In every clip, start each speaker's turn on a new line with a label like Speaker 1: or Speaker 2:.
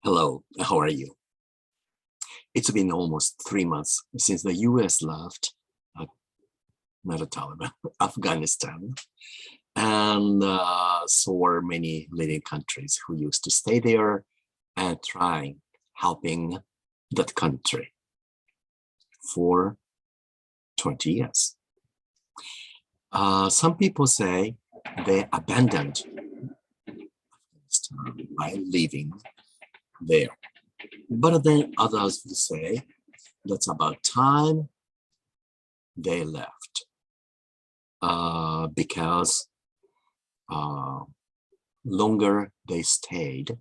Speaker 1: Hello, how are you? It's been almost 3 months since the US left, not a Taliban, Afghanistan, and so were many leading countries who used to stay there and try helping that country for 20 years. Some people say they abandoned Afghanistan by leaving there. But then others will say that's about time they left because longer they stayed,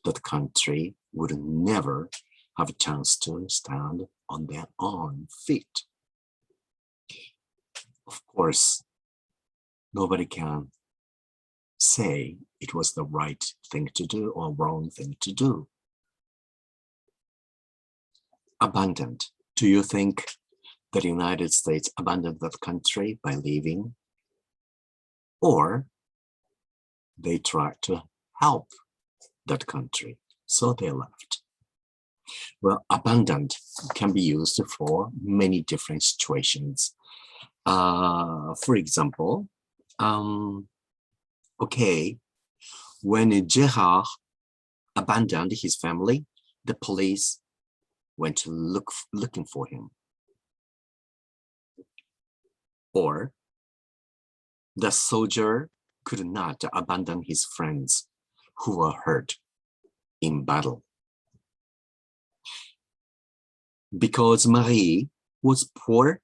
Speaker 1: that country would never have a chance to stand on their own feet. Of course, nobody can say it was the right thing to do or wrong thing to do. Abandoned. Do you think that the United States abandoned that country by leaving? Or they tried to help that country, so they left? Well, abandoned can be used for many different situations. For example, when Gerard abandoned his family, the police went to looking for him. Or the soldier could not abandon his friends who were hurt in battle. Because Marie was poor,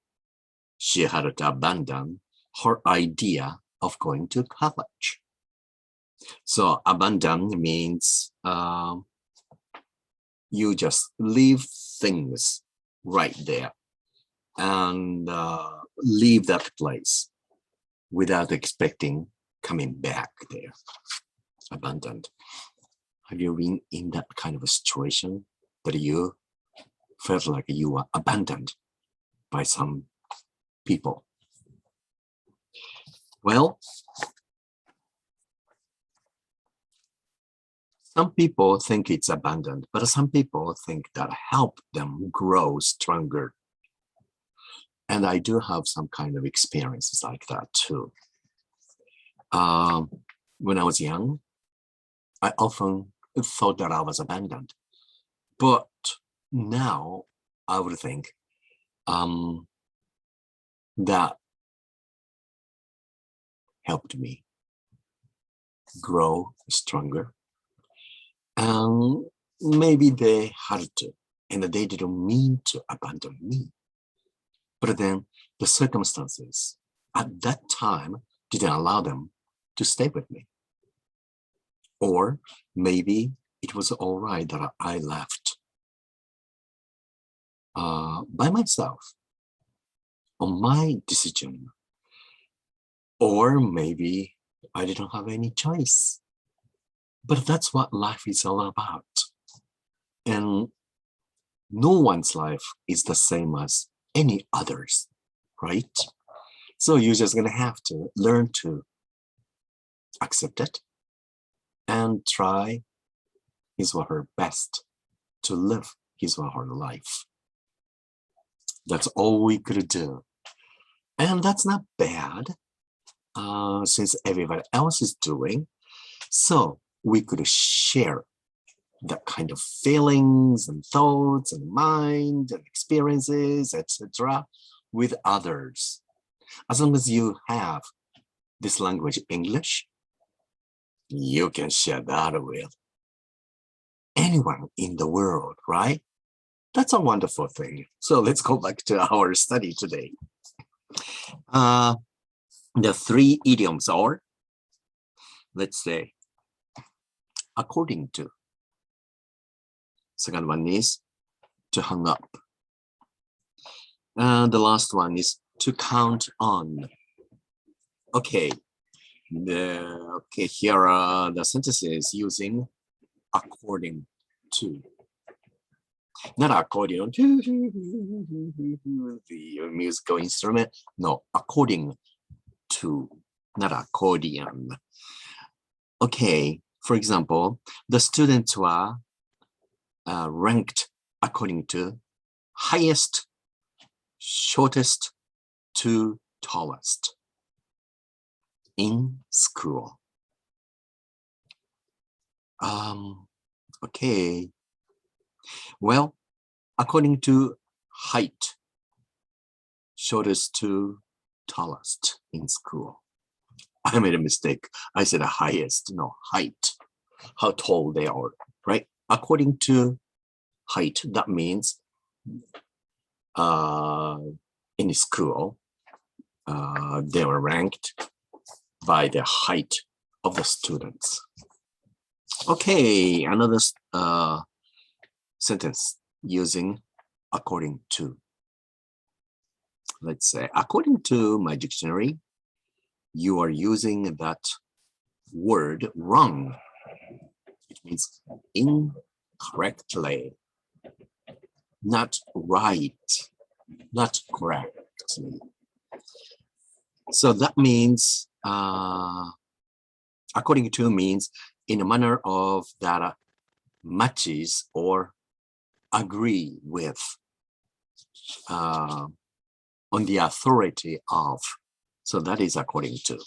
Speaker 1: she had to abandon her idea of going to college. So abandon means you just leave things right there and leave that place without expecting coming back there. Abandoned. Have you been in that kind of a situation that you felt like you were abandoned by some people? Well, some people think it's abandoned, but some people think that helped them grow stronger. And I do have some kind of experiences like that too. When I was young, I often thought that I was abandoned. But now I would think that helped me grow stronger. And maybe they had to, and they didn't mean to abandon me. But then the circumstances at that time didn't allow them to stay with me. Or maybe it was all right that I left by myself on my decision. Or maybe I didn't have any choice. But that's what life is all about. And no one's life is the same as any others, right? So you're just going to have to learn to accept it and try his or her best to live his or her life. That's all we could do. And that's not bad since everybody else is doing. So we could share that kind of feelings and thoughts and mind and experiences, etc., with others. As long as you have this language, English, you can share that with anyone in the world, right? That's a wonderful thing. So let's go back to our study today. The 3 idioms are, let's say, according to. Second one is to hang up. And the last one is to count on. Okay. Here are the sentences using according to. Not accordion, the musical instrument. No, according to, not accordion. Okay, for example, the students were ranked according to highest, shortest to tallest in school. Okay. Well, according to height, shortest to tallest in school. I made a mistake. I said highest, no, height. How tall they are, right? According to height, that means in school, they were ranked by the height of the students. Okay, another sentence using according to. Let's say, according to my dictionary, you are using that word wrong. It means incorrectly, not right, not correctly. So that means, according to means in a manner of that matches or agree with on the authority of. So that is according to.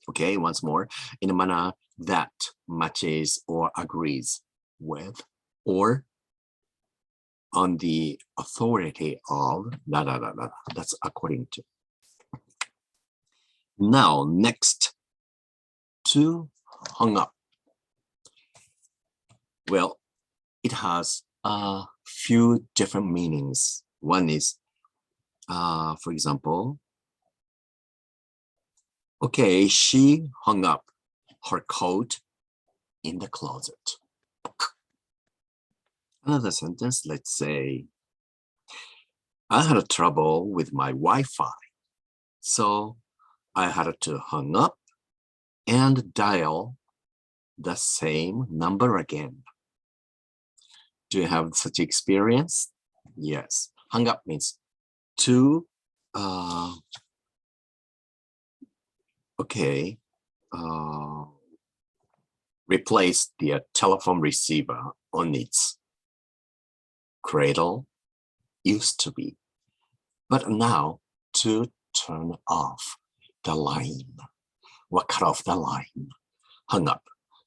Speaker 1: Okay, once more, in a manner that matches or agrees with or on the authority of, that's according to. Now, next, to hung up. Well, it has a few different meanings. One is, for example, okay, she hung up her coat in the closet. Another sentence, let's say, I had trouble with my Wi-Fi, so I had to hang up and dial the same number again. Do you have such experience? Yes. Hang up means to replace the telephone receiver on its cradle used to be, but now to turn off the line or cut off the line, hung up,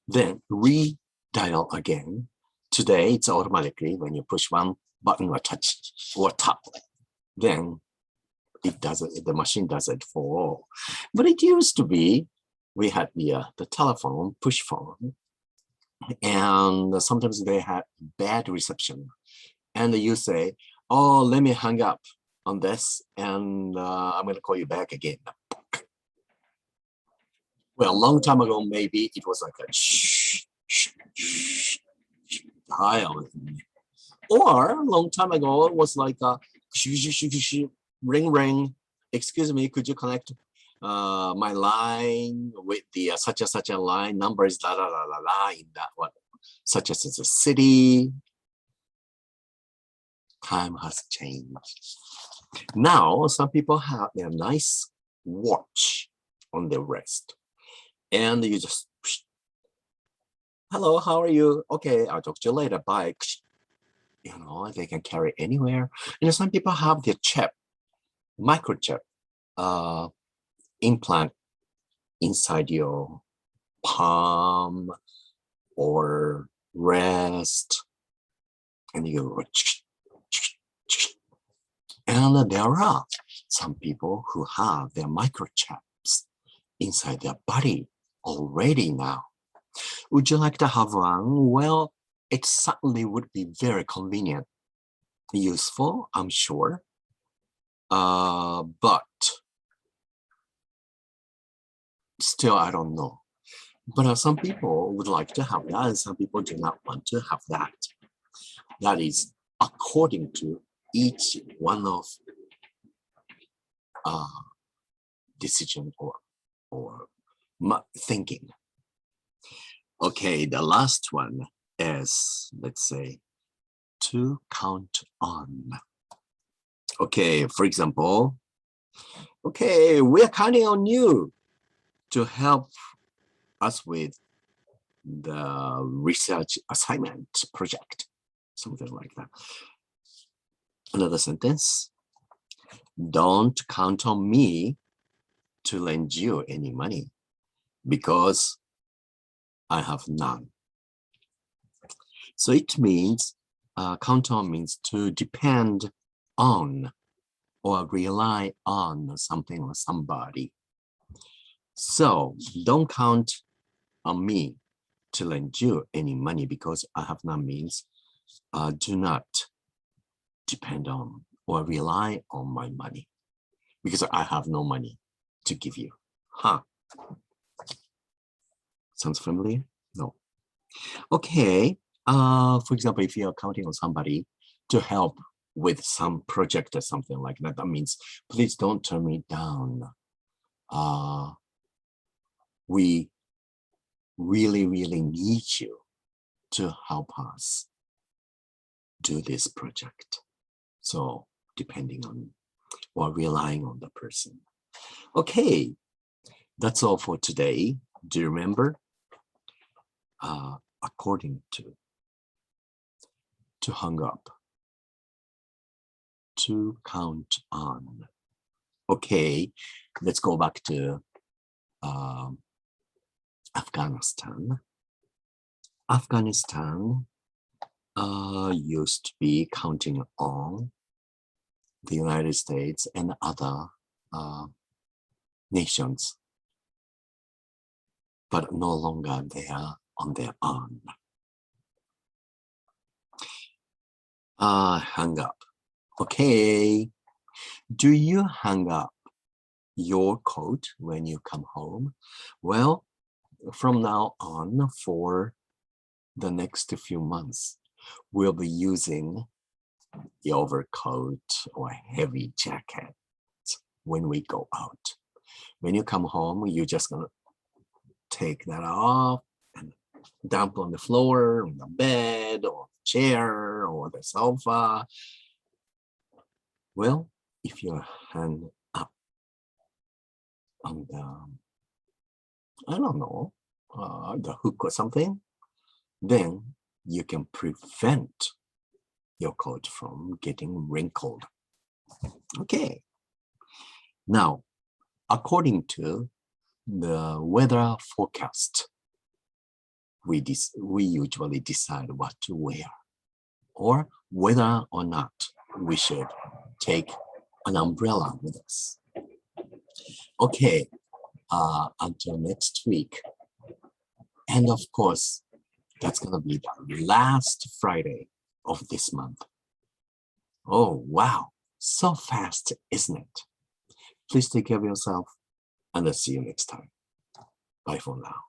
Speaker 1: then redial again. Today it's automatically when you push one button or touch or tap, then it does it, the machine does it for all. But it used to be, we had the telephone, push phone, and sometimes they had bad reception. And you say, oh, let me hang up on this and I'm going to call you back again. Well, a long time ago, maybe it was like a shh, shh, shh, dial. Or a long time ago, it was like a shh, shh, shh, shh, ring, ring. Excuse me, could you connect my line with the such and such a line, numbers, la, la, la, la, la, in that one, such as a city. Time has changed. Now, some people have a nice watch on their wrist. And you just, hello, how are you? Okay, I'll talk to you later, bye. You know, they can carry anywhere. You know, some people have their chip, microchip, implant inside your palm or wrist. And you go, and there are some people who have their microchips inside their body already now. Would you like to have one? Well, it certainly would be very convenient, useful, I'm sure. But still, I don't know. But some people would like to have that, and some people do not want to have that. That is according to each one of decision or thinking. Okay, the last one is, let's say, to count on. Okay, for example, okay, we're counting on you to help us with the research assignment project. something like that. Another sentence. Don't count on me to lend you any money because I have none. So it means, count on means to depend on or rely on something or somebody. So don't count on me to lend you any money because I have none means do not depend on or rely on my money because I have no money to give you. Huh? Sounds familiar? No. Okay. For example, if you're counting on somebody to help with some project or something like that, that means please don't turn me down. We really, really need you to help us do this project. So depending on or relying on the person. Okay, that's all for today. Do you remember? According to hang up, to count on. Okay, let's go back to Afghanistan. Afghanistan used to be counting on the United States and other nations, but no longer they are on their own. Hang up. Okay. Do you hang up your coat when you come home? Well, from now on, for the next few months, we'll be using the overcoat or heavy jacket when we go out. When you come home, you're just gonna take that off and dump on the floor, on the bed, or chair, or the sofa. Well, if you hang up on the, I don't know, the hook or something, then you can prevent your coat from getting wrinkled. Okay. Now, according to the weather forecast, we usually decide what to wear or whether or not we should take an umbrella with us. Okay, until next week. And of course, that's gonna be the last Friday of this month. Oh, wow, so fast, isn't it? Please take care of yourself and I'll see you next time. Bye for now.